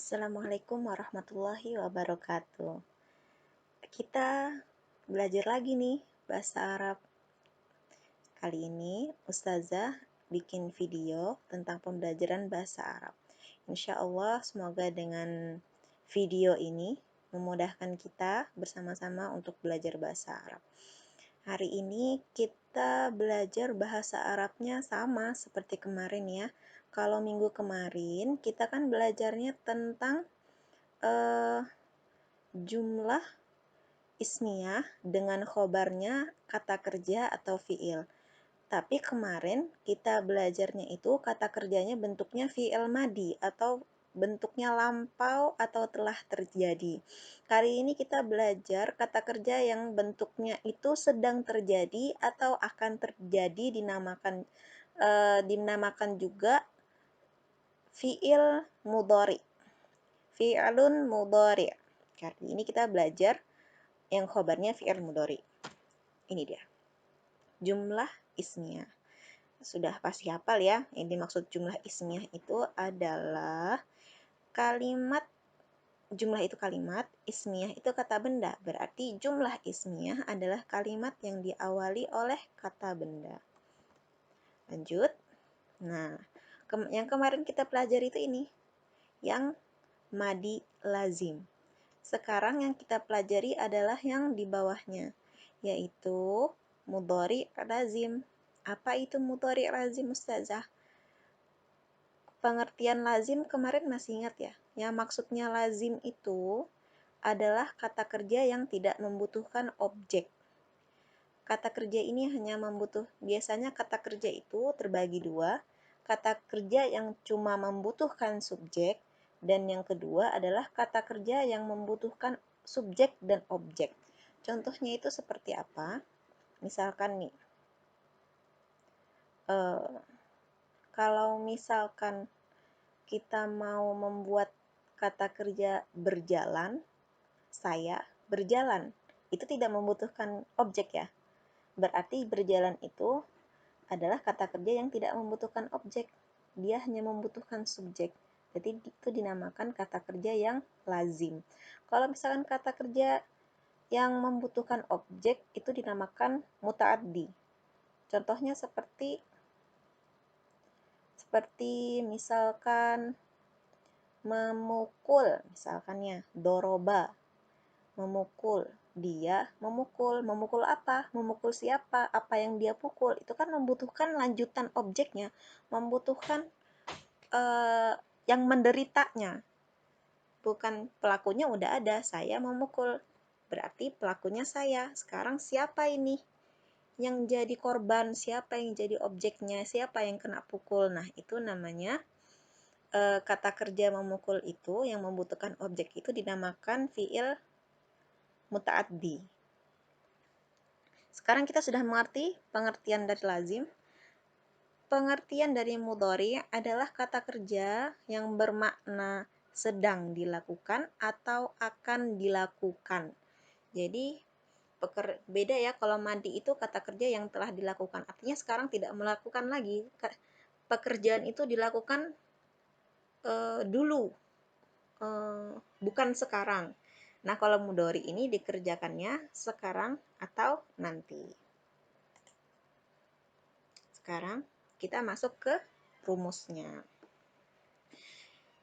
Assalamualaikum warahmatullahi wabarakatuh. Kita belajar lagi nih bahasa Arab. Kali ini Ustazah bikin video tentang pembelajaran bahasa Arab. Insya Allah semoga dengan video ini memudahkan kita bersama-sama untuk belajar bahasa Arab. Hari ini kita belajar bahasa Arabnya sama seperti kemarin ya. Kalau minggu kemarin kita kan belajarnya tentang jumlah ismiyah dengan khobarnya kata kerja atau fiil. Tapi kemarin kita belajarnya itu kata kerjanya bentuknya fiil madi atau bentuknya lampau atau telah terjadi. Kali ini kita belajar kata kerja yang bentuknya itu sedang terjadi atau akan terjadi, dinamakan juga fiil mudhari. Fi'lun mudhari. Kali ini kita belajar yang khobarnya fi'il mudhari. Ini dia. Jumlah ismiyah. Sudah pasti hafal ya. Yang dimaksud jumlah ismiyah itu adalah kalimat, jumlah itu kalimat, ismiyah itu kata benda. Berarti jumlah ismiyah adalah kalimat yang diawali oleh kata benda. Lanjut. Nah, yang kemarin kita pelajari itu ini. Yang madi lazim. Sekarang yang kita pelajari adalah yang di bawahnya, yaitu mudhari lazim. Apa itu mudhari lazim, Ustazah? Pengertian lazim kemarin masih ingat ya? Yang maksudnya lazim itu adalah kata kerja yang tidak membutuhkan objek. Kata kerja ini hanya biasanya kata kerja itu terbagi dua, kata kerja yang cuma membutuhkan subjek, dan yang kedua adalah kata kerja yang membutuhkan subjek dan objek. Contohnya itu seperti apa? Misalkan nih, kalau misalkan kita mau membuat kata kerja berjalan, saya berjalan, itu tidak membutuhkan objek ya. Berarti berjalan itu adalah kata kerja yang tidak membutuhkan objek. Dia hanya membutuhkan subjek. Jadi itu dinamakan kata kerja yang lazim. Kalau misalkan kata kerja yang membutuhkan objek itu dinamakan muta'addi. Contohnya seperti misalkan memukul, misalkannya doroba, memukul. Dia memukul apa? Memukul siapa? Apa yang dia pukul? Itu kan membutuhkan lanjutan objeknya, membutuhkan yang menderitanya. Bukan pelakunya udah ada, saya memukul. Berarti pelakunya saya. Sekarang siapa ini yang jadi korban? Siapa yang jadi objeknya? Siapa yang kena pukul? Nah, itu namanya kata kerja memukul itu yang membutuhkan objek itu dinamakan fi'il muta'addi. Sekarang kita sudah mengerti pengertian dari lazim. Pengertian dari mudhari adalah kata kerja yang bermakna sedang dilakukan atau akan dilakukan. Jadi beda ya, kalau madi itu kata kerja yang telah dilakukan. Artinya sekarang tidak melakukan lagi. Pekerjaan itu dilakukan dulu, bukan sekarang. Nah, kalau mudhari ini dikerjakannya sekarang atau nanti. Sekarang kita masuk ke rumusnya.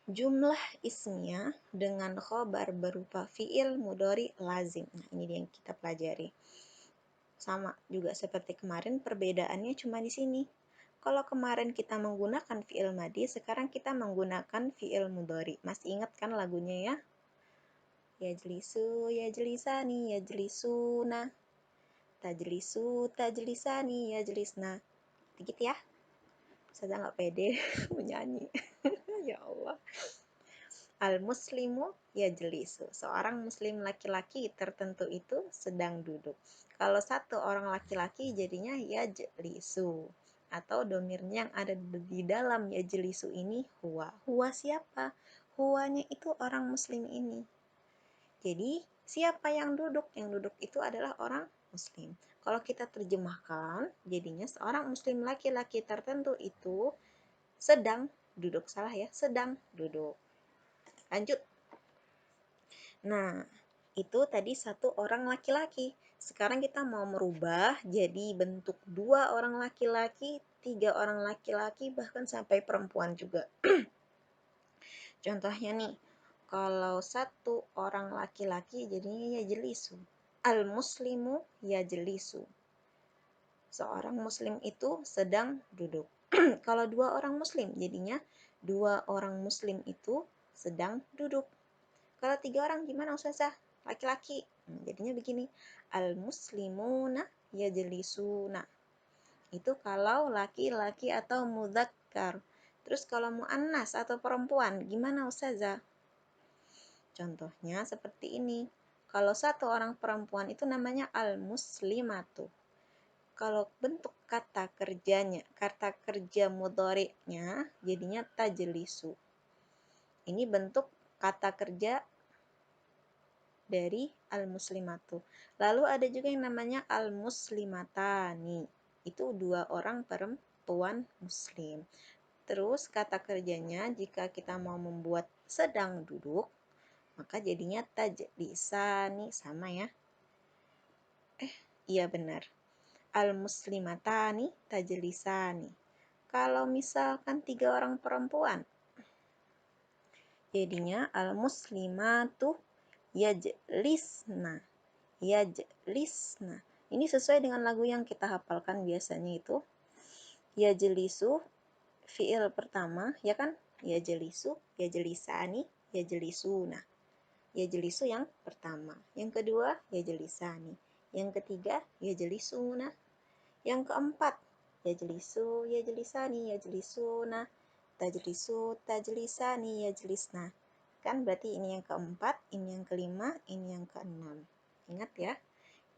Jumlah ismiyah dengan khobar berupa fi'il mudhari lazim. Nah, ini yang kita pelajari. Sama juga seperti kemarin, perbedaannya cuma di sini. Kalau kemarin kita menggunakan fi'il madi, sekarang kita menggunakan fi'il mudhari. Masih ingat kan lagunya ya? Yajlisu, yajlisani, yajlisuna. Tajlisu, tajlisani, yajlisna. Gitu ya. Saya nggak pede menyanyi. Ya Allah. Al-muslimu yajlisu. Seorang muslim laki-laki tertentu itu sedang duduk. Kalau satu orang laki-laki jadinya yajlisu. Atau domirnya yang ada di dalam yajlisu ini huwa. Huwa siapa? Huwanya itu orang muslim ini. Jadi siapa yang duduk? Yang duduk itu adalah orang muslim. Kalau kita terjemahkan, jadinya seorang muslim laki-laki tertentu itu sedang duduk. Salah ya, sedang duduk. Lanjut. Nah, itu tadi satu orang laki-laki. Sekarang kita mau merubah jadi bentuk dua orang laki-laki, tiga orang laki-laki, bahkan sampai perempuan juga. Contohnya nih, kalau satu orang laki-laki jadinya yajlisu. Al-muslimu yajlisu. Seorang muslim itu sedang duduk. Kalau dua orang muslim jadinya dua orang muslim itu sedang duduk. Kalau tiga orang gimana Ustazah? Laki-laki. Jadinya begini. Al-muslimuna yajlisuna. Itu kalau laki-laki atau mudzakkar. Terus kalau muannas atau perempuan, gimana Ustazah? Contohnya seperti ini. Kalau satu orang perempuan itu namanya al-muslimatu. Kalau bentuk kata kerjanya, kata kerja mudhari'nya jadinya tajlisu. Ini bentuk kata kerja dari al-muslimatu. Lalu ada juga yang namanya al-muslimatani. Itu dua orang perempuan muslim. Terus kata kerjanya jika kita mau membuat sedang duduk, maka jadinya tajlisani, sama ya. Iya benar. Al-muslimatani tajlisani. Kalau misalkan tiga orang perempuan, jadinya al-muslimatu yajlisna. Yajlisna. Ini sesuai dengan lagu yang kita hafalkan biasanya itu. Yajlisu fiil pertama, ya kan? Yajlisu, yajlisani, yajlisuna. Yajlisu yang pertama. Yang kedua, yajlisani. Yang ketiga, yajlisuna. Yang keempat, yajlisu, yajlisani, yajlisuna. Tajlisu, tajlisani, yajlisna. Kan berarti ini yang keempat, ini yang kelima, ini yang keenam. Ingat ya,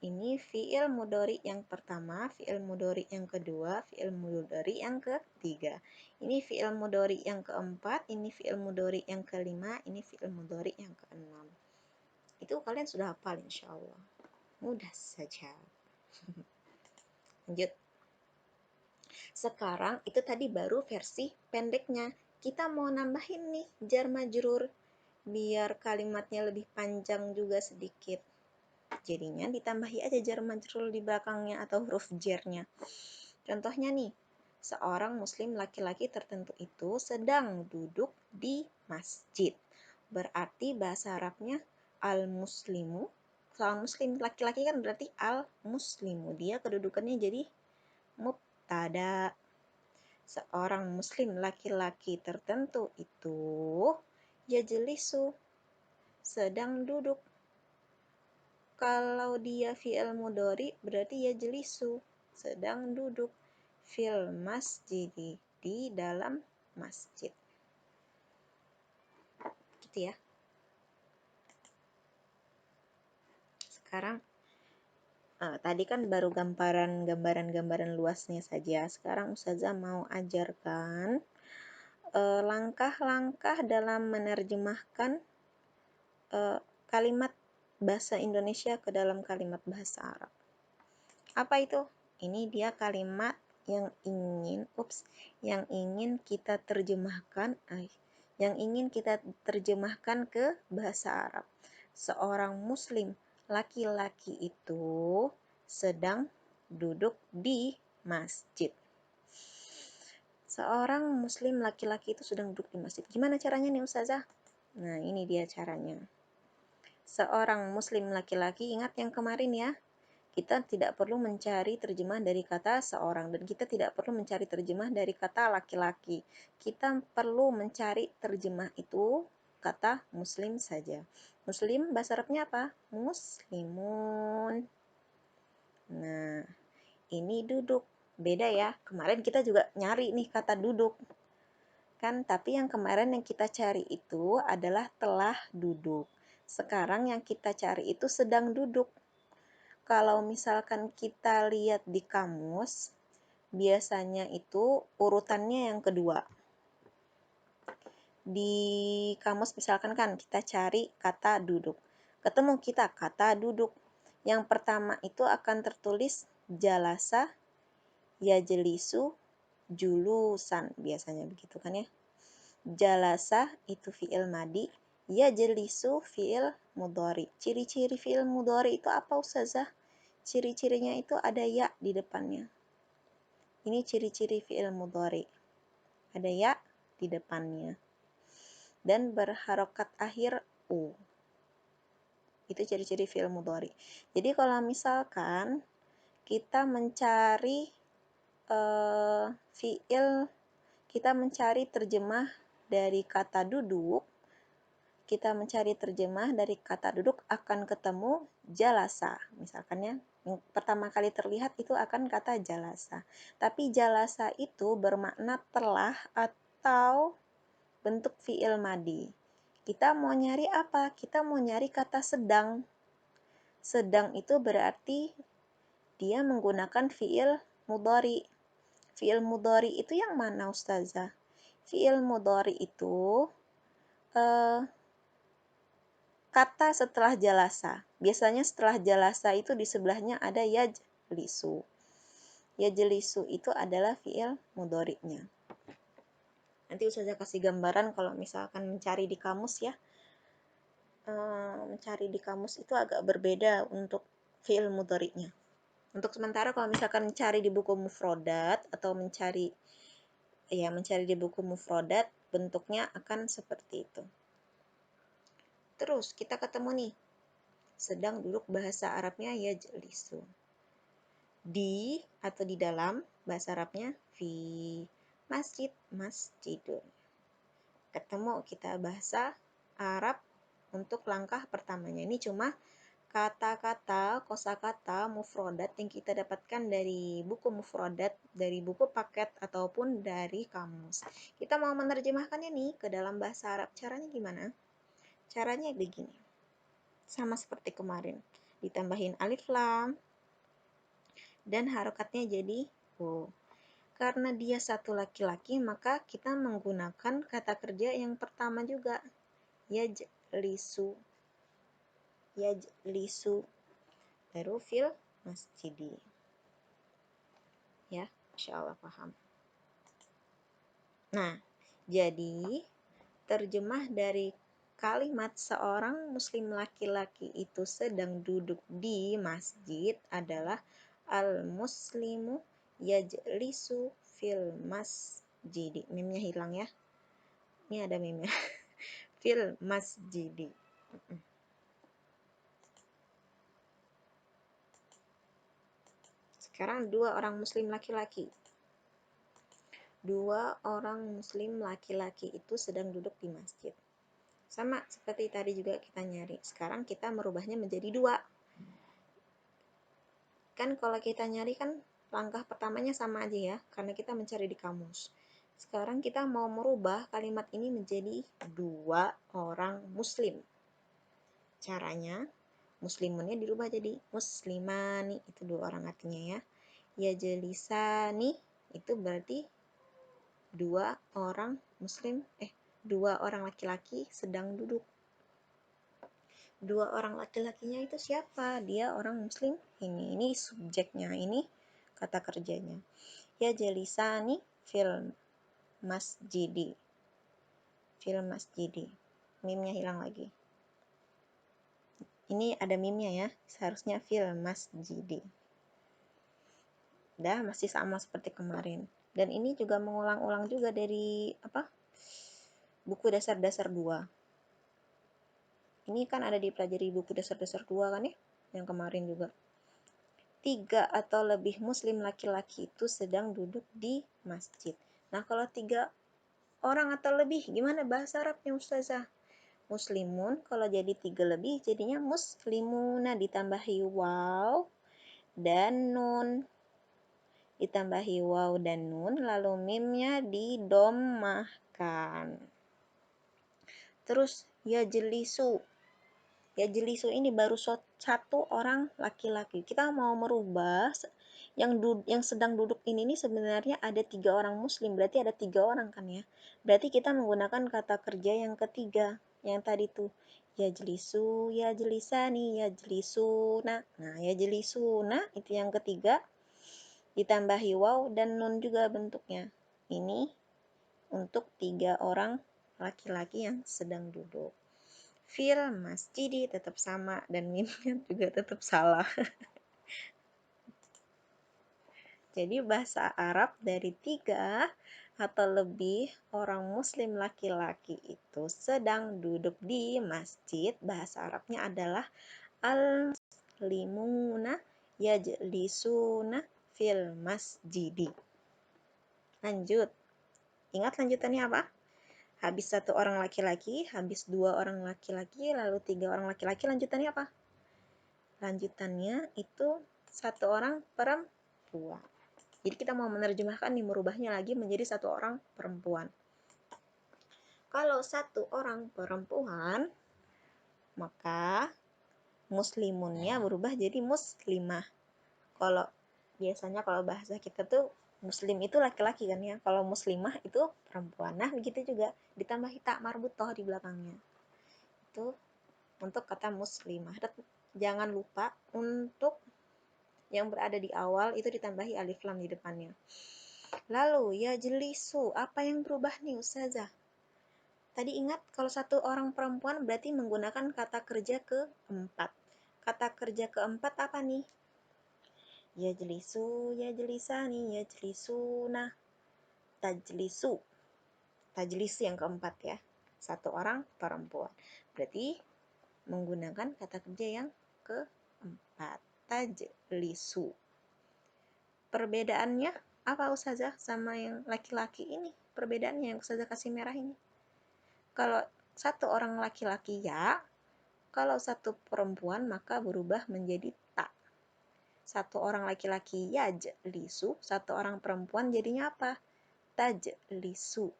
ini fi'il mudhari yang pertama, fi'il mudhari yang kedua, fi'il mudhari yang ketiga. Ini fi'il mudhari yang keempat, ini fi'il mudhari yang kelima, ini fi'il mudhari yang keenam. Itu kalian sudah hafal insya Allah. Mudah saja. Lanjut. Sekarang itu tadi baru versi pendeknya. Kita mau nambahin nih jar majrur biar kalimatnya lebih panjang juga sedikit. Jadinya ditambahi aja jar majrur di belakangnya atau huruf jarnya. Contohnya nih, seorang muslim laki-laki tertentu itu sedang duduk di masjid. Berarti bahasa Arabnya al-muslimu. Seorang muslim laki-laki kan berarti al-muslimu. Dia kedudukannya jadi mubtada. Seorang muslim laki-laki tertentu itu yajlisu, sedang duduk. Kalau dia fi'il mudhari berarti yajlisu, sedang duduk. Fil masjidi, di dalam masjid. Gitu ya. Sekarang tadi kan baru gambaran luasnya saja. Sekarang Ustazah mau ajarkan langkah-langkah dalam menerjemahkan kalimat bahasa Indonesia ke dalam kalimat bahasa Arab. Apa itu? Ini dia kalimat yang ingin kita terjemahkan ke bahasa Arab. Seorang muslim laki-laki itu sedang duduk di masjid. Seorang muslim laki-laki itu sedang duduk di masjid. Gimana caranya nih Ustazah? Nah, ini dia caranya. Seorang muslim laki-laki, ingat yang kemarin ya. Kita tidak perlu mencari terjemah dari kata seorang dan kita tidak perlu mencari terjemah dari kata laki-laki. Kita perlu mencari terjemah itu kata muslim saja. Muslim bahasa Arabnya apa? Muslimun. Nah, ini duduk. Beda ya. Kemarin kita juga nyari nih kata duduk. Kan, tapi yang kemarin yang kita cari itu adalah telah duduk. Sekarang yang kita cari itu sedang duduk. Kalau misalkan kita lihat di kamus, biasanya itu urutannya yang kedua. Di kamus misalkan kan kita cari kata duduk. Ketemu kita kata duduk. Yang pertama itu akan tertulis jalasa, yajlisu, julusan. Biasanya begitu kan ya. Jalasa itu fi'il madi, Yajlisu fi'il mudhari. Ciri-ciri fi'il mudhari itu apa Ustazah? Ciri-cirinya itu ada ya di depannya. Ini ciri-ciri fi'il mudhari. Ada ya di depannya. Dan berharokat akhir u. Itu ciri-ciri fi'il mudhari. Jadi kalau misalkan kita mencari kita mencari terjemah dari kata duduk, akan ketemu jalasa. Misalkan ya, yang pertama kali terlihat itu akan kata jalasa. Tapi jalasa itu bermakna telah atau bentuk fi'il madi. Kita mau nyari apa? Kita mau nyari kata sedang. Sedang itu berarti dia menggunakan fi'il mudhari. Fi'il mudhari itu yang mana Ustazah? Fi'il mudhari itu kata setelah jalasa. Biasanya setelah jalasa itu di sebelahnya ada yajlisu. Yajlisu itu adalah fi'il mudhari'nya. Nanti Ustazah kasih gambaran kalau misalkan mencari di kamus ya. Mencari di kamus itu agak berbeda untuk fi'il mudhari'nya. Untuk sementara kalau misalkan mencari di buku mufrodat atau mencari di buku mufrodat, bentuknya akan seperti itu. Terus kita ketemu nih, sedang duduk bahasa Arabnya yajlisu. Di atau di dalam, bahasa Arabnya fi, masjid, masjidun. Ketemu kita bahasa Arab untuk langkah pertamanya. Ini cuma kata-kata, kosakata, mufrodat yang kita dapatkan dari buku mufrodat, dari buku paket, ataupun dari kamus. Kita mau menerjemahkannya nih ke dalam bahasa Arab. Caranya gimana? Caranya begini. Sama seperti kemarin. Ditambahin alif lam, dan harokatnya jadi o. Karena dia satu laki-laki, maka kita menggunakan kata kerja yang pertama juga. Yajlisu. Yajlisu. Baru fil masjidi. Ya, insya Allah paham. Nah, jadi terjemah dari kalimat seorang muslim laki-laki itu sedang duduk di masjid adalah al-muslimu yajlisu fil masjidi. Mimnya hilang ya. Ini ada mimnya. Fil masjidi. Sekarang dua orang muslim laki-laki. Dua orang muslim laki-laki itu sedang duduk di masjid. Sama seperti tadi juga kita nyari. Sekarang kita merubahnya menjadi dua. Kan kalau kita nyari kan langkah pertamanya sama aja ya, karena kita mencari di kamus. Sekarang kita mau merubah kalimat ini menjadi dua orang muslim. Caranya, muslimunnya dirubah jadi muslimani, itu dua orang artinya ya. Yajlisani itu berarti dua orang muslim, dua orang laki-laki sedang duduk. Dua orang laki-lakinya itu siapa? Dia orang muslim. Ini subjeknya, ini kata kerjanya. Yajlisani fil masjidi. Fil masjidi. Mimnya hilang lagi. Ini ada mimnya ya. Seharusnya fil masjidi. Dah masih sama seperti kemarin. Dan ini juga mengulang-ulang juga dari buku dasar-dasar 2. Ini kan ada dipelajari buku dasar-dasar 2 kan ya, yang kemarin juga. 3 atau lebih muslim laki-laki itu sedang duduk di masjid. Nah, kalau 3 orang atau lebih, gimana bahasa Arabnya Ustazah? Muslimun, kalau jadi 3 lebih, jadinya muslimuna, ditambahi waw dan nun. Ditambahi waw dan nun, lalu mimnya didomahkan. Terus yajlisu. Yajlisu ini baru satu orang laki-laki. Kita mau merubah yang sedang duduk ini sebenarnya ada 3 orang muslim, berarti ada 3 orang kan ya. Berarti kita menggunakan kata kerja yang ketiga, yang tadi tuh yajlisu, yajlisani, yajlisuna. Nah, yajlisuna itu yang ketiga, ditambahi waw dan nun juga bentuknya. Ini untuk 3 orang laki-laki yang sedang duduk. Fil masjidi tetap sama dan mimnya juga tetap salah. Jadi bahasa Arab dari 3 atau lebih orang muslim laki-laki itu sedang duduk di masjid, bahasa Arabnya adalah al-muslimuna yajlisuna fil masjidi. Lanjut. Ingat lanjutannya apa? Habis 1 orang laki-laki, habis 2 orang laki-laki, lalu 3 orang laki-laki, lanjutannya apa? Lanjutannya itu 1 orang perempuan. Jadi kita mau menerjemahkan nih, merubahnya lagi menjadi 1 orang perempuan. Kalau 1 orang perempuan, maka muslimunnya berubah jadi muslimah. Kalau biasanya kalau bahasa kita tuh muslim itu laki-laki kan ya. Kalau muslimah itu perempuan. Nah, begitu juga ditambahi ta marbutoh di belakangnya. Itu untuk kata muslimah. Dan jangan lupa untuk yang berada di awal itu ditambahi alif lam di depannya. Lalu ya jelisu, apa yang berubah nih Ustazah? Tadi ingat kalau 1 orang perempuan berarti menggunakan kata kerja keempat. Kata kerja keempat apa nih? Ya jelisu, ya jelisani, ya jelisuna, tajlisu. Tajlisu yang keempat ya. 1 orang perempuan. Berarti menggunakan kata kerja yang keempat. Tajlisu. Perbedaannya apa Ustazah sama yang laki-laki ini? Perbedaannya yang Ustazah kasih merah ini. Kalau 1 orang laki-laki ya, kalau 1 perempuan maka berubah menjadi ta. 1 orang laki-laki yajlisu, 1 orang perempuan jadinya apa? Tajlisu.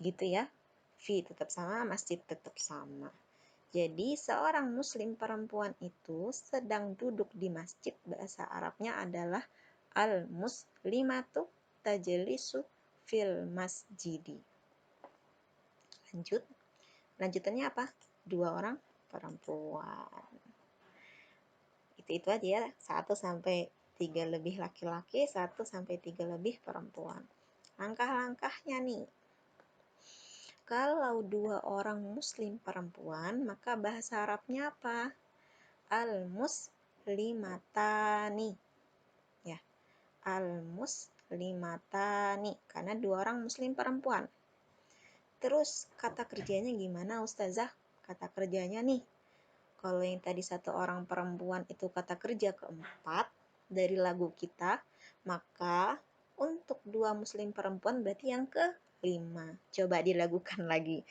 Gitu ya. Fi tetap sama, masjid tetap sama. Jadi seorang muslim perempuan itu sedang duduk di masjid, bahasa Arabnya adalah al-muslimatu tajlisu fil masjidi. Lanjut. Lanjutannya apa? 2 orang perempuan. Itu aja ya. 1 sampai 3 lebih laki-laki, 1 sampai 3 lebih perempuan. Langkah-langkahnya nih. Kalau 2 orang muslim perempuan, maka bahasa Arabnya apa? Al-muslimatani. Ya. Al-muslimatani. Karena 2 orang muslim perempuan. Terus kata kerjanya gimana Ustazah? Kata kerjanya nih. Kalau yang tadi 1 orang perempuan itu kata kerja keempat dari lagu kita, maka untuk 2 muslim perempuan berarti yang kelima. Coba dilagukan lagi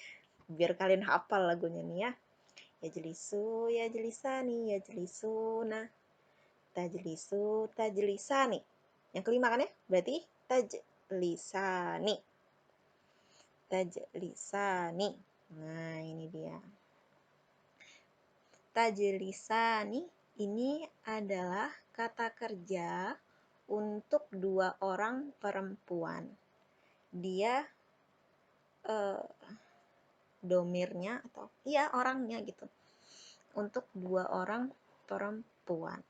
biar kalian hafal lagunya nih ya. Ya jelisu, ya jelisani, ya jelisuna, tajlisu, tajlisani. Yang kelima kan ya? Berarti tajlisani. Tajlisani. Nah, ini dia. Tajlisani ini adalah kata kerja untuk 2 orang perempuan. Dia domirnya atau iya orangnya gitu. Untuk 2 orang perempuan.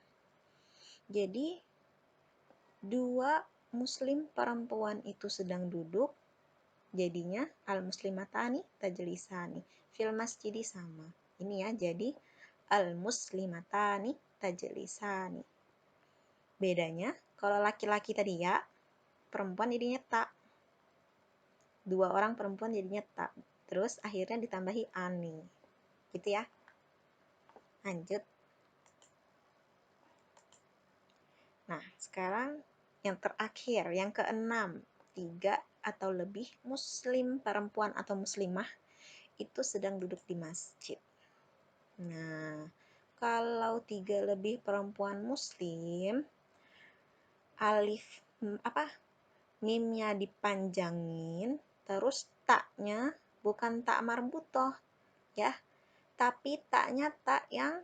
Jadi 2 muslim perempuan itu sedang duduk, jadinya al-muslimatani tajlisani. Fil masjidi sama. Ini ya, jadi al-muslimatani tajlisani. Bedanya, kalau laki-laki tadi ya, perempuan jadinya tak. 2 orang perempuan jadinya tak. Terus akhirnya ditambahi ani. Gitu ya. Lanjut. Nah, sekarang yang terakhir, yang keenam. 3 atau lebih muslim perempuan atau muslimah itu sedang duduk di masjid. Nah, kalau 3 lebih perempuan muslim, alif mimnya dipanjangin, terus taknya bukan tak marbutoh ya, tapi taknya tak yang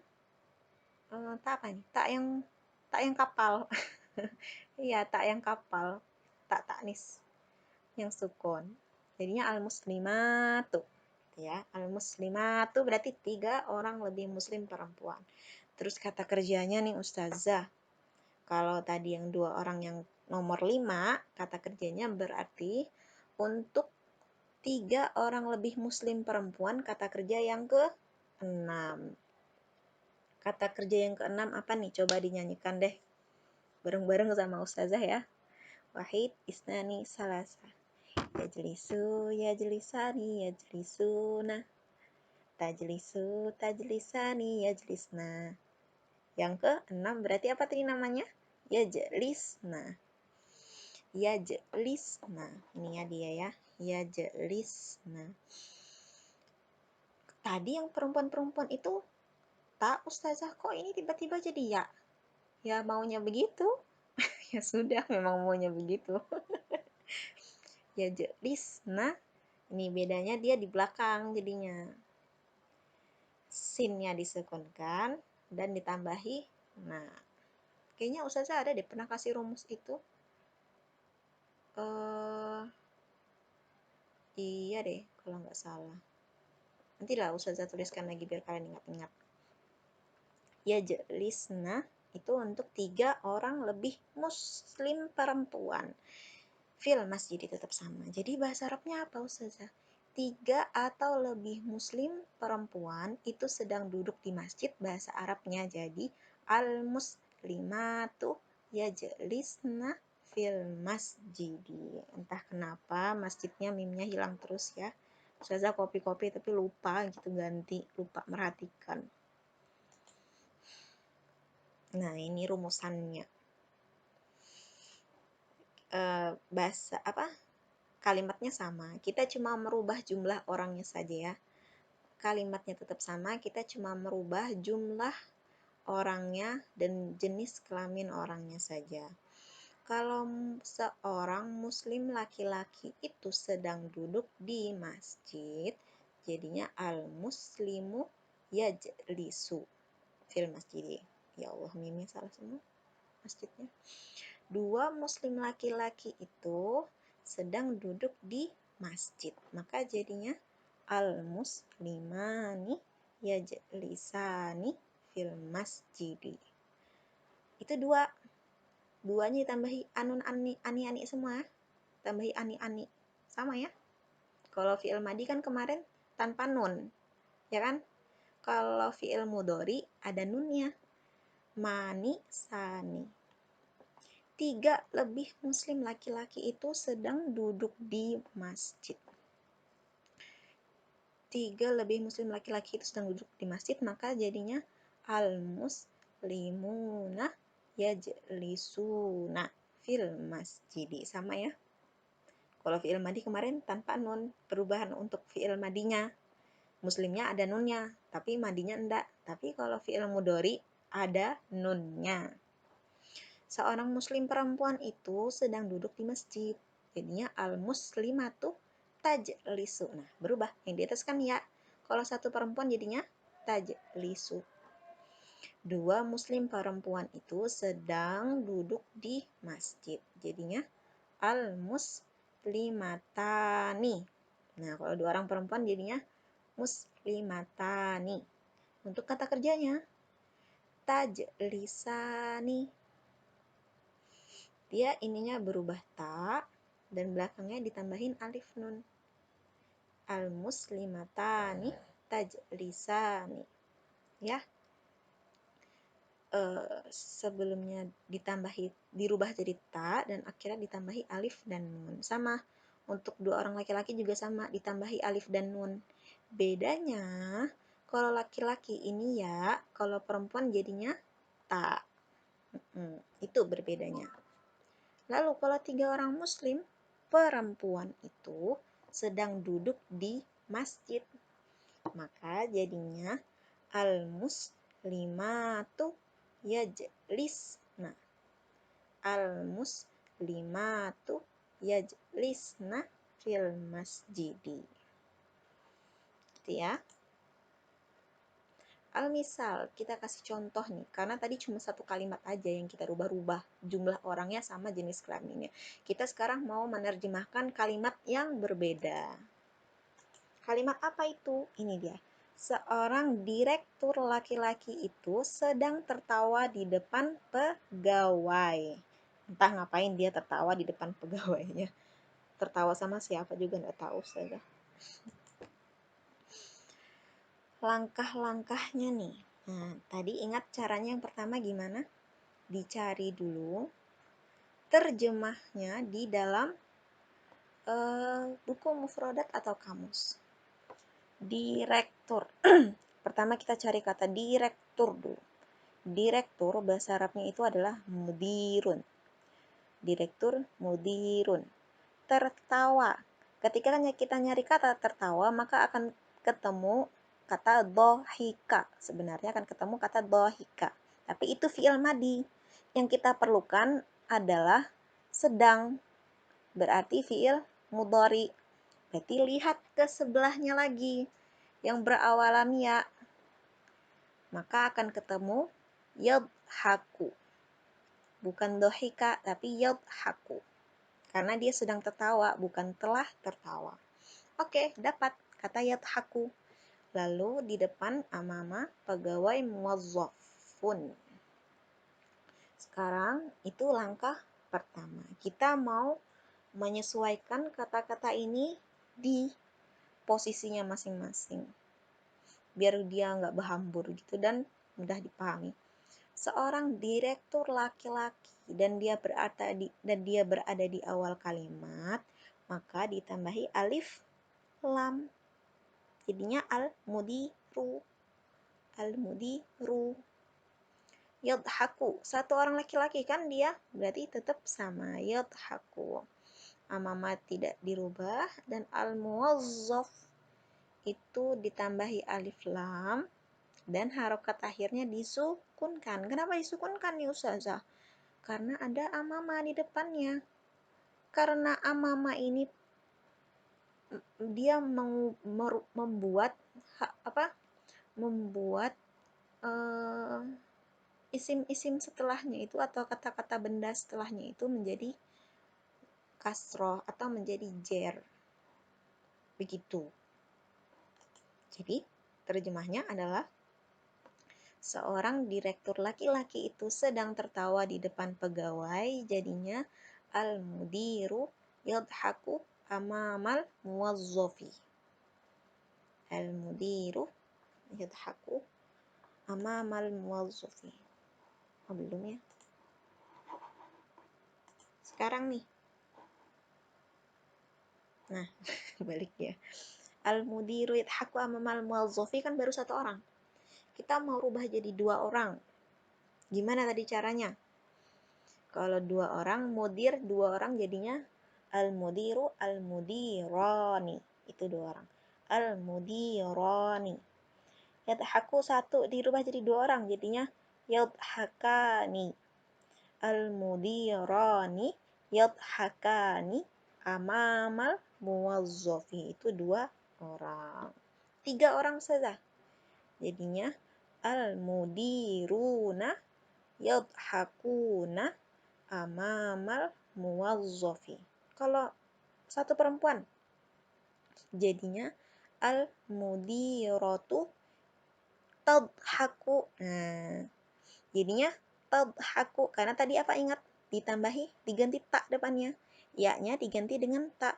tak apa nih? Tak yang kapal. Iya, tak yang kapal. Tak taknis yang sukun. Jadinya al-muslimatu. Ya, al-muslimatu berarti 3 orang lebih muslim perempuan. Terus kata kerjanya nih Ustazah. Kalau tadi yang 2 orang yang nomor 5, kata kerjanya berarti untuk 3 orang lebih muslim perempuan, kata kerja yang ke-6. Kata kerja yang ke-6 apa nih? Coba dinyanyikan deh. Bareng-bareng sama Ustazah ya. Wahid, isnani, salasa. Yajlisu, yajlisani, yajlisuna. Tajlisu, tajlisani, yajlisna. Yang ke-6 berarti apa tadi namanya? Yajlisna. Yajlisna. Ini ya dia ya. Yajlisna. Tadi yang perempuan-perempuan itu, tak Ustazah kok ini tiba-tiba jadi ya? Ya maunya begitu. Ya sudah, memang maunya begitu. Yajlisna. Ini bedanya dia di belakang jadinya. Sinnya disukunkan dan ditambahi. Nah, kayaknya Ustazah ada deh pernah kasih rumus itu. Iya deh, kalau nggak salah. Nanti lah Ustazah tuliskan lagi biar kalian ingat-ingat. Yajlisna itu untuk 3 orang lebih muslim perempuan. Fil masjid tetap sama. Jadi bahasa Arabnya apa Ustazah? 3 atau lebih muslim perempuan itu sedang duduk di masjid, bahasa Arabnya jadi al-muslimatu yajlisna fil masjidi. Entah kenapa masjidnya mimnya hilang terus ya. Ustazah kopi-kopi tapi lupa gitu ganti, lupa merhatikan. Nah, ini rumusannya. Bahasa apa? Kalimatnya sama. Kita cuma merubah jumlah orangnya saja ya. Kalimatnya tetap sama, kita cuma merubah jumlah orangnya dan jenis kelamin orangnya saja. Kalau seorang muslim laki-laki itu sedang duduk di masjid, jadinya al-muslimu yajlisu fil masjid. Ya Allah, mimnya salah semua masjidnya. 2 muslim laki-laki itu sedang duduk di masjid. Maka jadinya al-muslimani yajlisani fil masjidi. Itu 2. Duanya ditambahi anun ani semua. Tambahi ani. Sama ya. Kalau fi'il madi kan kemarin tanpa nun. Ya kan? Kalau fi'il mudhari ada nunnya. Mani sani. 3 lebih muslim laki-laki itu sedang duduk di masjid. 3 lebih muslim laki-laki itu sedang duduk di masjid, maka jadinya al-muslimuna yajlisuna fil masjidi. Sama ya. Kalau fi'il madi kemarin tanpa nun, perubahan untuk fi'il madinya. Muslimnya ada nunnya, tapi madinya enggak. Tapi kalau fi'il mudhari ada nunnya. Seorang muslim perempuan itu sedang duduk di masjid. Jadinya al-muslimatu tajlisu. Nah, berubah. Yang di atas kan ya. Kalau satu perempuan jadinya tajlisu. 2 muslim perempuan itu sedang duduk di masjid. Jadinya al-muslimatani. Nah, kalau 2 orang perempuan jadinya muslimatani. Untuk kata kerjanya tajlisani. Dia ininya berubah ta dan belakangnya ditambahin alif nun. Al-muslimatani tajlisani. Ya. Sebelumnya dirubah jadi ta dan akhirnya ditambahi alif dan nun. Sama. Untuk 2 orang laki-laki juga sama, ditambahi alif dan nun. Bedanya kalau laki-laki ini ya, kalau perempuan jadinya ta. Itu berbedanya. Lalu kalau 3 orang muslim perempuan itu sedang duduk di masjid, maka jadinya al-muslimatu yajlisna. Al-muslimatu yajlisna fil masjidi. Gitu ya. Al-misal, kita kasih contoh nih, karena tadi cuma satu kalimat aja yang kita rubah-rubah, jumlah orangnya sama jenis kelaminnya. Kita sekarang mau menerjemahkan kalimat yang berbeda. Kalimat apa itu? Ini dia. Seorang direktur laki-laki itu sedang tertawa di depan pegawai. Entah ngapain dia tertawa di depan pegawainya. tertawa sama siapa juga nggak tahu saja. Langkah-langkahnya nih. Nah, tadi ingat caranya yang pertama gimana? Dicari dulu terjemahnya di dalam buku mufradat atau kamus. Direktur. Pertama kita cari kata direktur dulu. Direktur bahasa Arabnya itu adalah mudirun. Direktur, mudirun. Tertawa. Ketika kita nyari kata tertawa, maka akan ketemu kata dohika. Sebenarnya akan ketemu kata dohika. Tapi itu fi'il madi. Yang kita perlukan adalah sedang. Berarti fi'il mudhari. Berarti lihat ke sebelahnya lagi. Yang berawalan ya. Maka akan ketemu yadhaku. Bukan dohika, tapi yadhaku. Karena dia sedang tertawa, bukan telah tertawa. Oke, dapat kata yadhaku. Lalu di depan amama pegawai muwazzafun. Sekarang itu langkah pertama. Kita mau menyesuaikan kata-kata ini di posisinya masing-masing. Biar dia nggak berhambur gitu dan mudah dipahami. Seorang direktur laki-laki dan dia berada di awal kalimat, maka ditambahi alif lam. Jadinya al-mudiru. Al-mudiru. Yadhaku. Satu orang laki-laki kan dia, berarti tetap sama. Yadhaku. Amama tidak dirubah. Dan al-muwazzaf itu ditambahi alif lam. Dan harokat akhirnya disukunkan. Kenapa disukunkan nih Ustazah? Karena ada amama di depannya. Karena amama ini dia membuat isim-isim setelahnya itu atau kata-kata benda setelahnya itu menjadi kasroh atau menjadi jer. Begitu. Jadi terjemahnya adalah seorang direktur laki-laki itu sedang tertawa di depan pegawai, jadinya al-mudiru yadhaku amamal muwazzafi. Al-mudiru yadhaku amamal muwazzafi. Oh, belum ya? Sekarang nih. Nah, balik ya. Al-mudiru yadhaku amamal muwazzafi kan baru satu orang. Kita mau rubah jadi dua orang. Gimana tadi caranya? Kalau dua orang, mudir dua orang jadinya al-mudiru al-mudirani. Itu dua orang. Al-mudirani. Yadhaku satu dirubah jadi dua orang jadinya yadhakani. Al-mudirani yadhakani amamal muwazzafi. Itu dua orang. Tiga orang saja. Jadinya al-mudiruna yadhakuna amamal muwazzafi. Kalau satu perempuan, jadinya al-mudiratu tadhaku. Nah, jadinya tadhaku. Karena tadi apa ingat? Diganti tak depannya. Ya-nya diganti dengan tak.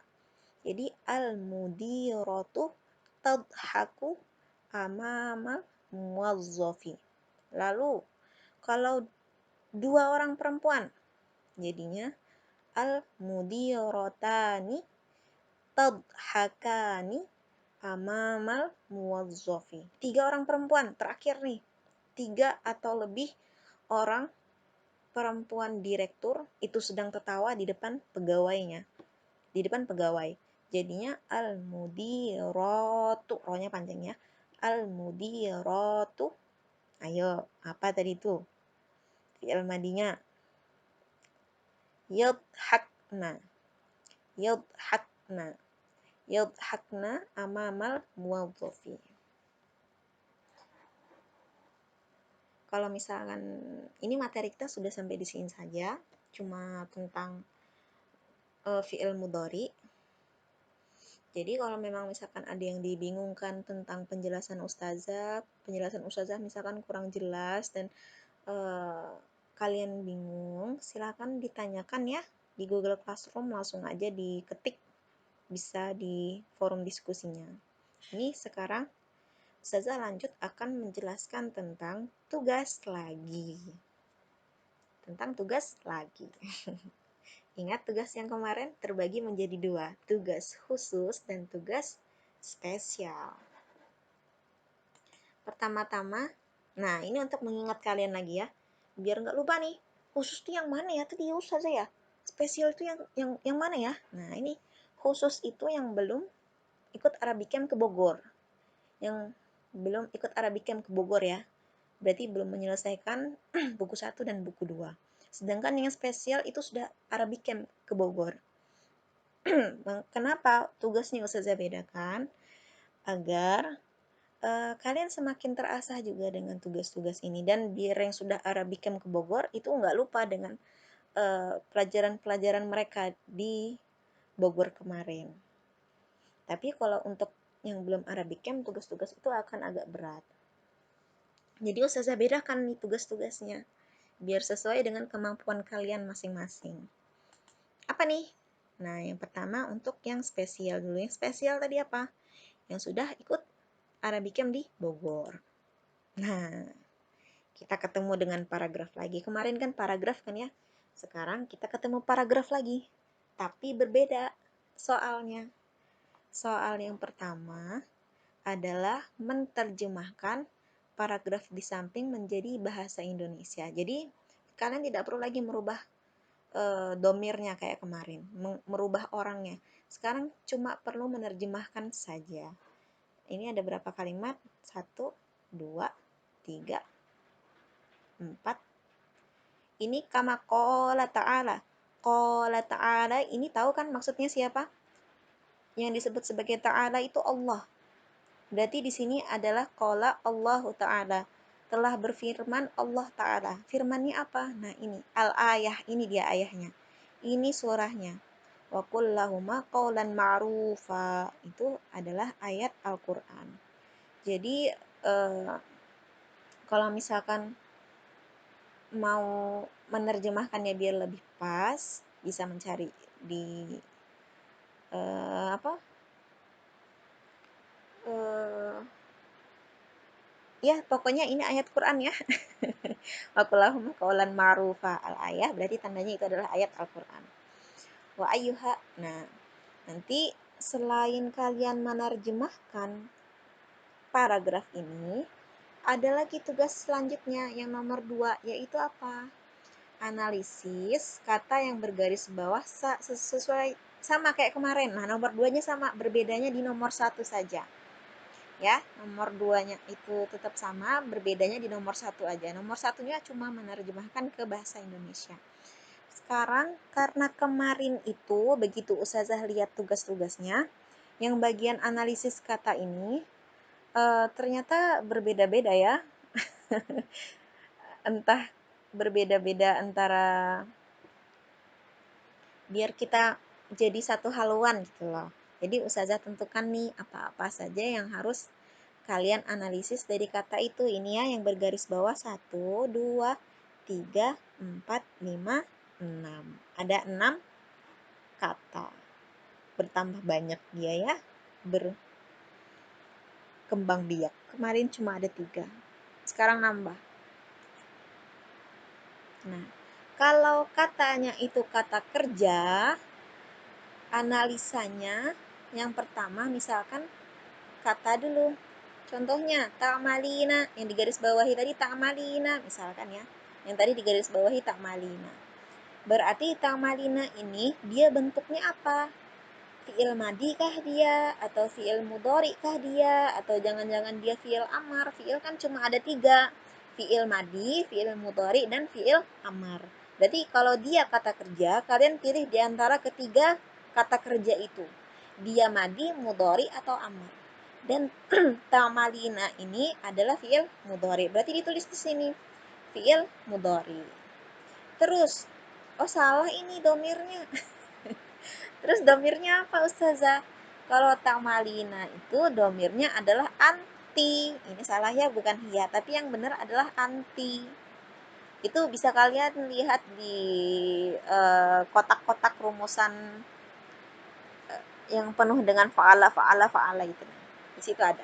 Jadi al-mudiratu tadhaku amamal muwazzafi. Lalu, kalau dua orang perempuan, jadinya al-mudirotani tadhakani amamal muwazzafi. Tiga orang perempuan, terakhir nih. Tiga atau lebih orang perempuan direktur itu sedang tertawa di depan pegawainya. Di depan pegawai. Jadinya al-mudiratu. Rohnya panjang ya. Al-mudiratu. Ayo, apa tadi itu? Fi'il madinya. Yadhakna. Yadhakna. Yadhakna amamal muwazzafi. Kalau misalkan ini materi kita sudah sampai di sini saja, cuma tentang fi'il mudhari. Jadi kalau memang misalkan ada yang dibingungkan tentang penjelasan ustazah misalkan kurang jelas dan kalian bingung, silakan ditanyakan ya di Google Classroom, langsung aja diketik bisa di forum diskusinya. Ini sekarang Ustazah lanjut akan menjelaskan tentang tugas lagi. Tentang tugas lagi. Ingat tugas yang kemarin terbagi menjadi dua, tugas khusus dan tugas spesial. Pertama-tama, nah ini untuk mengingat kalian lagi ya, biar nggak lupa nih, khusus itu yang mana ya tadi Ustazah ya? Spesial itu yang mana ya? Nah ini khusus itu yang belum ikut Arabicam ke Bogor. Yang belum ikut Arabicam ke Bogor ya. Berarti belum menyelesaikan buku 1 dan buku 2. Sedangkan yang spesial itu sudah Arabicam ke Bogor. Kenapa tugasnya Ustazah bedakan? Agar kalian semakin terasah juga dengan tugas-tugas ini. Dan biar yang sudah Arabicam ke Bogor itu nggak lupa dengan pelajaran-pelajaran mereka di Bogor kemarin. Tapi kalau untuk yang belum Arabicam, tugas-tugas itu akan agak berat. Jadi Ustazah bedakan nih tugas-tugasnya, biar sesuai dengan kemampuan kalian masing-masing. Apa nih? Nah, yang pertama untuk yang spesial dulu. Yang spesial tadi apa? Yang sudah ikut Arabicam di Bogor. Nah, kita ketemu dengan paragraf lagi. Kemarin kan paragraf kan ya? Sekarang kita ketemu paragraf lagi. Tapi berbeda soalnya. Soal yang pertama adalah menerjemahkan paragraf di samping menjadi bahasa Indonesia. Jadi kalian tidak perlu lagi merubah domirnya kayak kemarin, merubah orangnya. Sekarang cuma perlu menerjemahkan saja. Ini ada berapa kalimat? 1, 2, 3, 4. Ini kama qala ta'ala. Qala ta'ala ini tahu kan maksudnya siapa? Yang disebut sebagai ta'ala itu Allah. Berarti di sini adalah qala Allahu Ta'ala. Telah berfirman Allah Ta'ala. Firmannya apa? Nah ini, al-ayah. Ini dia ayahnya. Ini surahnya. Wa qul lahuma qawlan ma'rufa. Itu adalah ayat Al-Quran. Jadi, kalau misalkan mau menerjemahkannya biar lebih pas, bisa mencari di apa? Ya, pokoknya ini ayat Quran ya. Waqulahum qawlan ma'rufa al-ayah berarti tandanya itu adalah ayat Al-Quran. Wa ayyuha. Nah, nanti selain kalian menerjemahkan paragraf ini, ada lagi tugas selanjutnya yang nomor 2, yaitu apa? Analisis kata yang bergaris bawah sesuai sama kayak kemarin. Nah, nomor 2-nya sama, berbedanya di nomor 1 saja. Ya, nomor 2-nya itu tetap sama, berbedanya di nomor 1 aja. Nomor 1-nya cuma menerjemahkan ke bahasa Indonesia. Sekarang karena kemarin itu begitu Ustazah lihat tugas-tugasnya, yang bagian analisis kata ini ternyata berbeda-beda ya. Entah berbeda-beda antara biar kita jadi satu haluan gitu loh. Jadi Ustazah tentukan nih apa-apa saja yang harus kalian analisis dari kata itu. Ini ya yang bergaris bawah 1, 2, 3, 4, 5, 6. Ada 6 kata. Bertambah banyak dia ya. Berkembang biak. Kemarin cuma ada 3. Sekarang nambah. Nah, kalau katanya itu kata kerja, analisanya yang pertama misalkan kata dulu. Contohnya, ta'malina, yang digaris bawahi tadi ta'malina, misalkan ya. Yang tadi digaris bawahi ta'malina. Berarti ta'malina ini dia bentuknya apa? Fi'il madi kah dia? Atau fi'il mudhari kah dia? Atau jangan-jangan dia fi'il amar? Fi'il kan cuma ada 3. Fi'il madi, fi'il mudhari, dan fi'il amar. Berarti kalau dia kata kerja, kalian pilih di antara ketiga kata kerja itu. Dia madi, mudhari, atau amar. Dan ta'malina ini adalah fi'il mudhari. Berarti ditulis di sini fi'il mudhari. Terus, oh salah ini domirnya. Terus domirnya apa Ustazah? Kalau ta'malina itu domirnya adalah anti. Ini salah ya, bukan hiya. Tapi yang benar adalah anti. Itu bisa kalian lihat di kotak-kotak rumusan yang penuh dengan fa'ala, fa'ala, fa'ala itu. Di situ ada.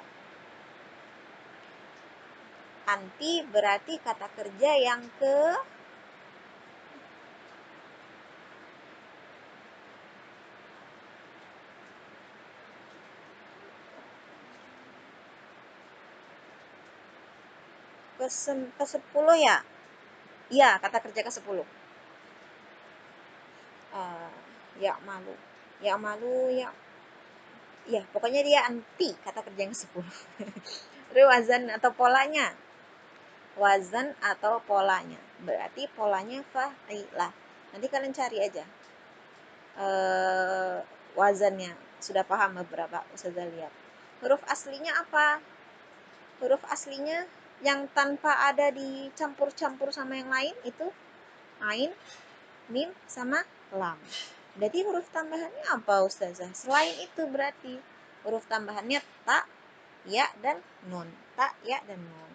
Anti berarti kata kerja yang ke-10 ya? Iya, kata kerja ke-10. Ya malu. Ya malu, ya. Ya, pokoknya dia anti kata kerja yang ke-10. Terus wazan atau polanya. Wazan atau polanya. Berarti polanya fa'ilah. Nanti kalian cari aja. Wazannya. Sudah paham beberapa Ustazah lihat. Huruf aslinya apa? Huruf aslinya yang tanpa ada dicampur-campur sama yang lain itu ain, mim, sama lam. Berarti huruf tambahannya apa Ustazah? Selain itu berarti huruf tambahannya ta, ya, dan nun. Ta, ya, dan nun.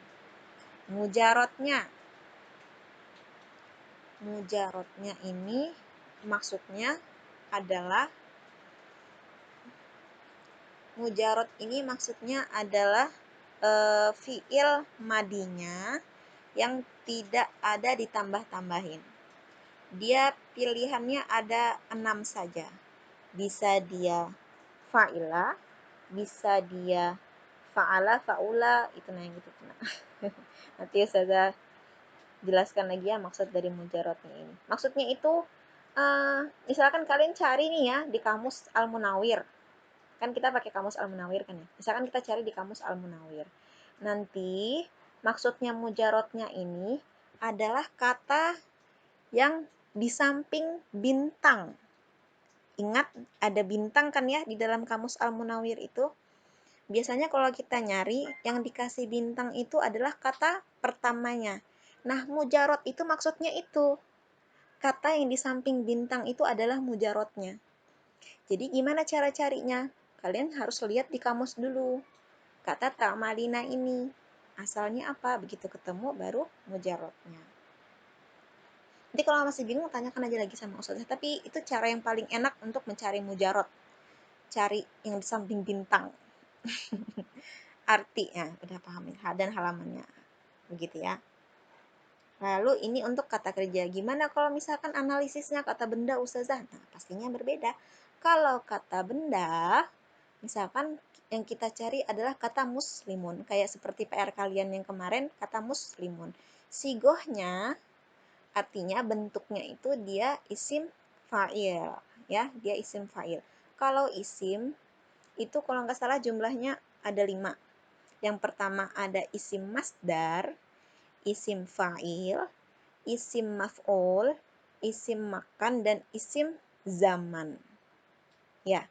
Mujarotnya ini maksudnya adalah fiil madinya yang tidak ada ditambah-tambahin. Dia pilihannya ada 6 saja. Bisa dia fa'ila, bisa dia fa'ala, fa'ula, itu nah yang gitu. Nanti Ustazah jelaskan lagi ya maksud dari mujarotnya ini. Maksudnya itu, misalkan kalian cari nih ya di kamus Al-Munawir. Kan kita pakai kamus Al-Munawir kan ya. Misalkan kita cari di kamus Al-Munawir. Nanti maksudnya mujarotnya ini adalah kata yang di samping bintang. Ingat ada bintang kan ya di dalam kamus Al-Munawir itu. Biasanya kalau kita nyari yang dikasih bintang itu adalah kata pertamanya. Nah, mujarot itu maksudnya itu. Kata yang di samping bintang itu adalah mujarotnya. Jadi gimana cara carinya? Kalian harus lihat di kamus dulu. Kata ta'malina ini asalnya apa? Begitu ketemu baru mujarotnya. Nanti kalau masih bingung tanyakan aja lagi sama Ustazah. Tapi itu cara yang paling enak untuk mencari mujarot. Cari yang di samping bintang. Artinya udah paham dan halamannya. Begitu ya. Lalu ini untuk kata kerja. Gimana kalau misalkan analisisnya kata benda Ustazah? Nah, pastinya berbeda. Kalau kata benda, misalkan yang kita cari adalah kata muslimun. Kayak seperti PR kalian yang kemarin, kata muslimun. Sigohnya, artinya bentuknya itu dia isim fa'il. Ya, dia isim fa'il. Kalau isim, itu kalau nggak salah jumlahnya ada 5. Yang pertama ada isim masdar, isim fa'il, isim maf'ul, isim makan, dan isim zaman. Ya,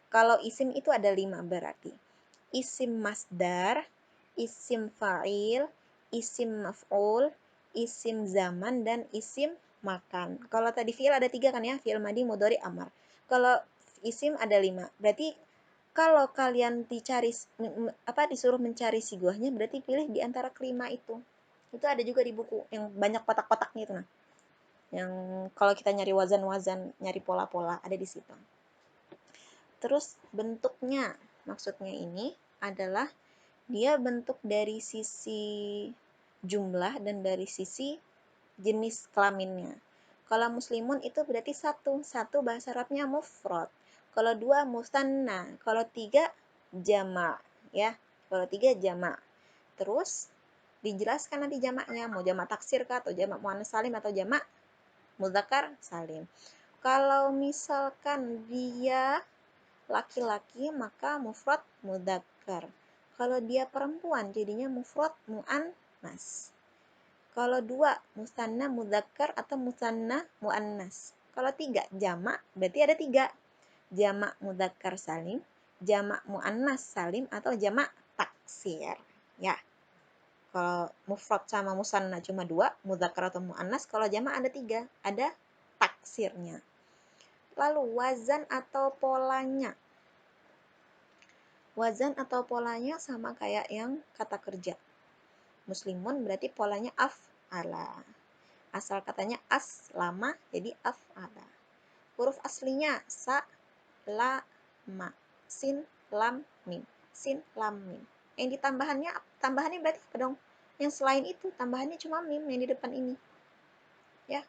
kalau isim itu ada 5 berarti. Isim masdar, isim fa'il, isim maf'ul, isim zaman, dan isim makan. Kalau tadi fi'il ada 3 kan ya, fi'il madi, mudhari, amar. Kalau isim ada 5. Berarti kalau kalian disuruh mencari sigohnya, berarti pilih di antara kelima itu. Itu ada juga di buku yang banyak kotak-kotaknya itu nah. Yang kalau kita nyari wazan-wazan, nyari pola-pola, ada di situ. Terus bentuknya, maksudnya ini adalah dia bentuk dari sisi jumlah dan dari sisi jenis kelaminnya. Kalau muslimun itu berarti satu bahasa Arabnya mufrad. Kalau 2 musanna, kalau 3 jama', ya. Kalau 3 jama'. Terus dijelaskan nanti jamaknya, mau jamak taksir kah atau jamak muannats salim atau jamak mudzakkar salim. Kalau misalkan dia laki-laki maka mufrad mudzakkar. Kalau dia perempuan jadinya mufrad muannas. Kalau 2 musanna mudzakkar atau musanna muannas. Kalau 3 jamak berarti ada 3. Jamak mudzakkar salim, jamak muannas salim, atau jamak taksir. Ya. Kalau mufrad sama musanna cuma 2, mudzakkar atau muannas. Kalau jamak ada 3, ada taksirnya. Lalu wazan atau polanya. Wazan atau polanya sama kayak yang kata kerja. Muslimun berarti polanya af'ala. Asal katanya aslama jadi af'ala. Huruf aslinya sa, la, ma. Sin, lam, mim. Sin, lam, mim. Yang tambahannya berarti apa dong? Yang selain itu, tambahannya cuma mim yang di depan ini. Ya.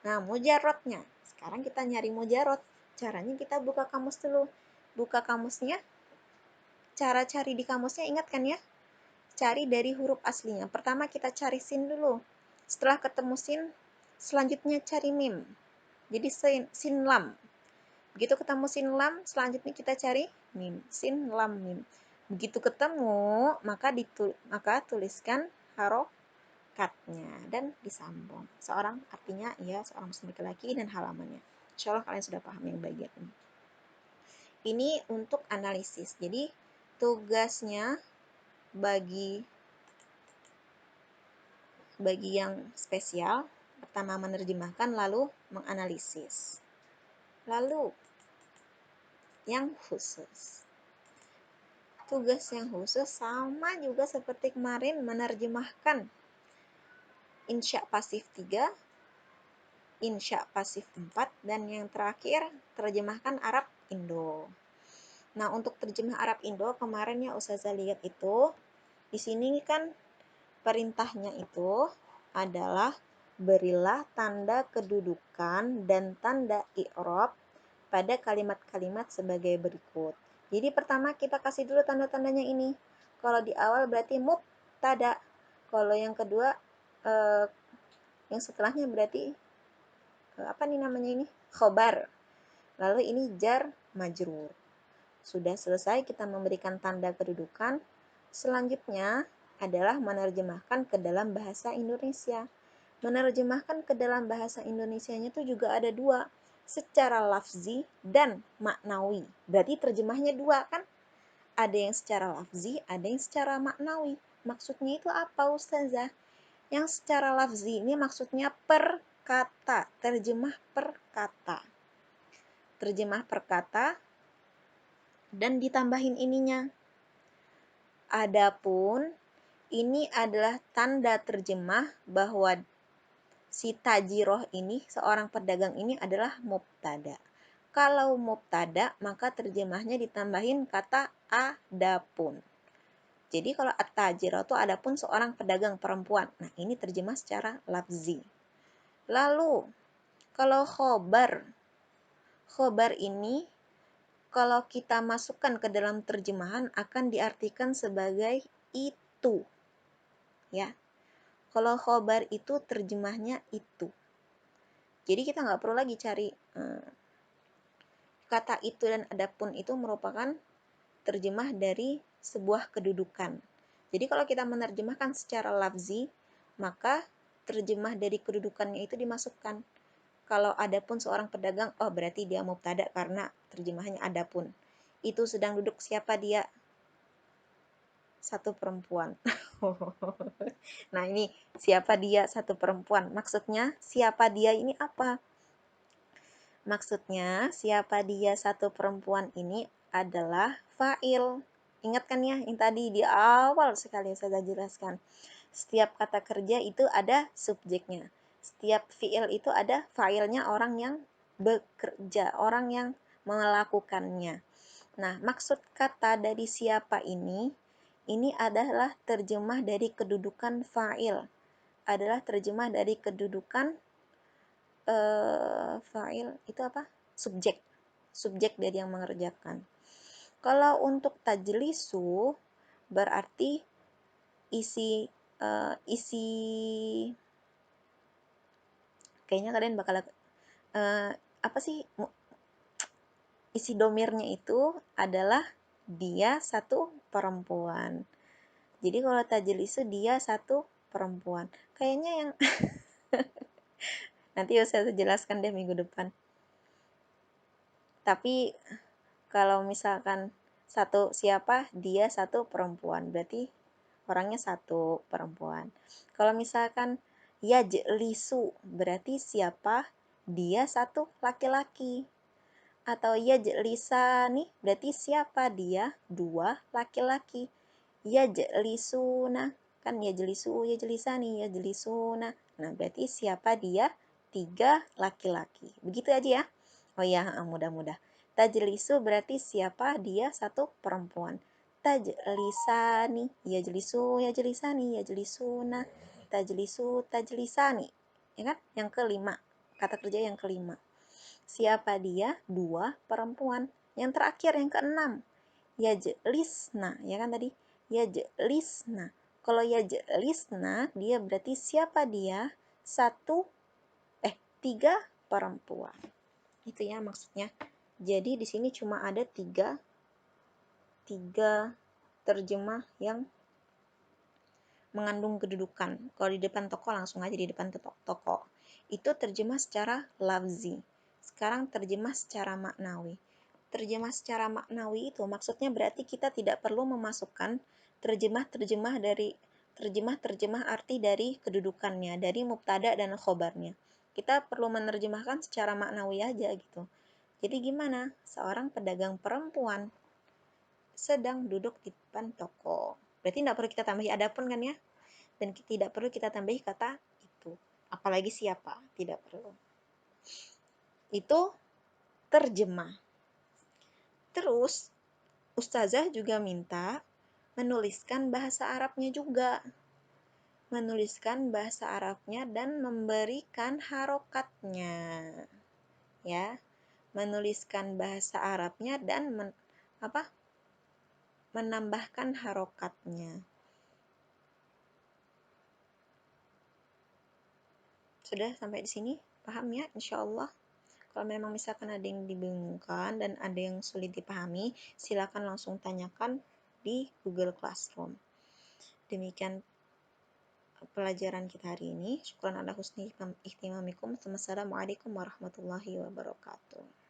Nah, mujarotnya. Sekarang kita nyari mujarot. Caranya kita buka kamus dulu. Buka kamusnya. Cara cari di kamusnya ingat kan ya? Cari dari huruf aslinya. Pertama kita cari sin dulu. Setelah ketemu sin, selanjutnya cari mim. Jadi sin lam. Begitu ketemu sin lam, selanjutnya kita cari mim. Sin lam mim. Begitu ketemu, maka tuliskan harokatnya dan disambung. Seorang artinya ya seorang muslim laki-laki dan halamannya. Insya Allah kalian sudah paham yang bagian ini. Ini untuk analisis. Jadi tugasnya bagi yang spesial, pertama menerjemahkan lalu menganalisis. Lalu yang khusus. Tugas yang khusus sama juga seperti kemarin menerjemahkan insya pasif 3, insya pasif 4, dan yang terakhir terjemahkan Arab Indo. Nah, untuk terjemah Arab Indo kemarin ya Ustazah lihat itu di sini kan perintahnya itu adalah berilah tanda kedudukan dan tanda i'rab pada kalimat-kalimat sebagai berikut. Jadi pertama kita kasih dulu tanda-tandanya ini. Kalau di awal berarti mubtada. Kalau yang kedua yang setelahnya berarti apa nih namanya ini? Khobar. Lalu ini jar majrur. Sudah selesai kita memberikan tanda kedudukan. Selanjutnya adalah menerjemahkan ke dalam bahasa Indonesia. Menerjemahkan ke dalam bahasa Indonesianya itu juga ada dua, secara lafzi dan maknawi. Berarti terjemahnya dua kan? Ada yang secara lafzi, ada yang secara maknawi. Maksudnya itu apa Ustazah? Yang secara lafzi ini maksudnya per kata, terjemah per kata. Terjemah per kata dan ditambahin ininya. Adapun ini adalah tanda terjemah bahwa si tajiroh ini, seorang pedagang ini adalah mubtada. Kalau mubtada, maka terjemahnya ditambahin kata adapun. Jadi kalau at-tajiroh itu adapun seorang pedagang perempuan. Nah, ini terjemah secara lafzi. Lalu, kalau khobar ini kalau kita masukkan ke dalam terjemahan akan diartikan sebagai itu. Ya. Kalau khobar itu terjemahnya itu. Jadi kita nggak perlu lagi cari kata itu dan adapun itu merupakan terjemah dari sebuah kedudukan. Jadi kalau kita menerjemahkan secara lafzi, maka terjemah dari kedudukannya itu dimasukkan. Kalau adapun seorang pedagang, oh berarti dia mubtada karena terjemahnya adapun. Itu sedang duduk siapa dia? Satu perempuan. Nah ini siapa dia? Satu perempuan. Maksudnya siapa dia ini apa? Maksudnya siapa dia satu perempuan ini adalah fa'il. Ingat kan ya yang tadi di awal sekali saya jelaskan. Setiap kata kerja itu ada subjeknya. Setiap fi'il itu ada fa'ilnya, orang yang bekerja, orang yang melakukannya. Nah, maksud kata dari siapa ini adalah terjemah dari kedudukan fa'il. Adalah terjemah dari kedudukan fa'il itu apa? Subjek dari yang mengerjakan. Kalau untuk tajlisu berarti isi kayaknya kalian bakal apa sih isi domirnya itu adalah dia satu perempuan. Jadi kalau tajlisu dia satu perempuan. Kayaknya yang nanti saya jelaskan deh minggu depan. Tapi kalau misalkan satu siapa, dia satu perempuan, berarti orangnya satu perempuan. Kalau misalkan yajlisu, berarti siapa, dia satu laki-laki. Atau yajlisani, berarti siapa, dia dua laki-laki. Yajlisuna, kan yajlisu, yajlisani, yajlisuna. Nah, berarti siapa dia, tiga laki-laki. Begitu aja ya. Oh ya, mudah-mudah. Tajlisu berarti siapa? Dia satu perempuan. Tajlisani, yajlisu, yajlisani, yajlisuna, tajlisu, tajlisani. Ya kan? Yang kelima, kata kerja yang kelima. Siapa dia? Dua perempuan. Yang terakhir, yang keenam. Yajlisna, ya kan tadi? Yajlisna. Kalau yajlisna, dia berarti siapa dia? Tiga perempuan. Itu ya maksudnya. Jadi di sini cuma ada tiga terjemah yang mengandung kedudukan. Kalau di depan toko langsung aja di depan toko. Itu terjemah secara lafzi. Sekarang terjemah secara maknawi. Terjemah secara maknawi itu maksudnya berarti kita tidak perlu memasukkan terjemah arti dari kedudukannya, dari mubtada dan khobarnya. Kita perlu menerjemahkan secara maknawi aja gitu. Jadi gimana? Seorang pedagang perempuan sedang duduk di depan toko. Berarti tidak perlu kita tambahi adapun kan ya? Dan tidak perlu kita tambahi kata itu. Apalagi siapa, tidak perlu. Itu terjemah. Terus, Ustazah juga minta menuliskan bahasa Arabnya juga. Menuliskan bahasa Arabnya dan memberikan harokatnya. Ya, menuliskan bahasa Arabnya dan menambahkan harokatnya. Sudah sampai di sini? Paham ya? Insya Allah. Kalau memang misalkan ada yang dibingungkan dan ada yang sulit dipahami, silakan langsung tanyakan di Google Classroom. Demikian pelajaran kita hari ini. Syukran ala husni ihtimamikum. Wassalamualaikum warahmatullahi wabarakatuh.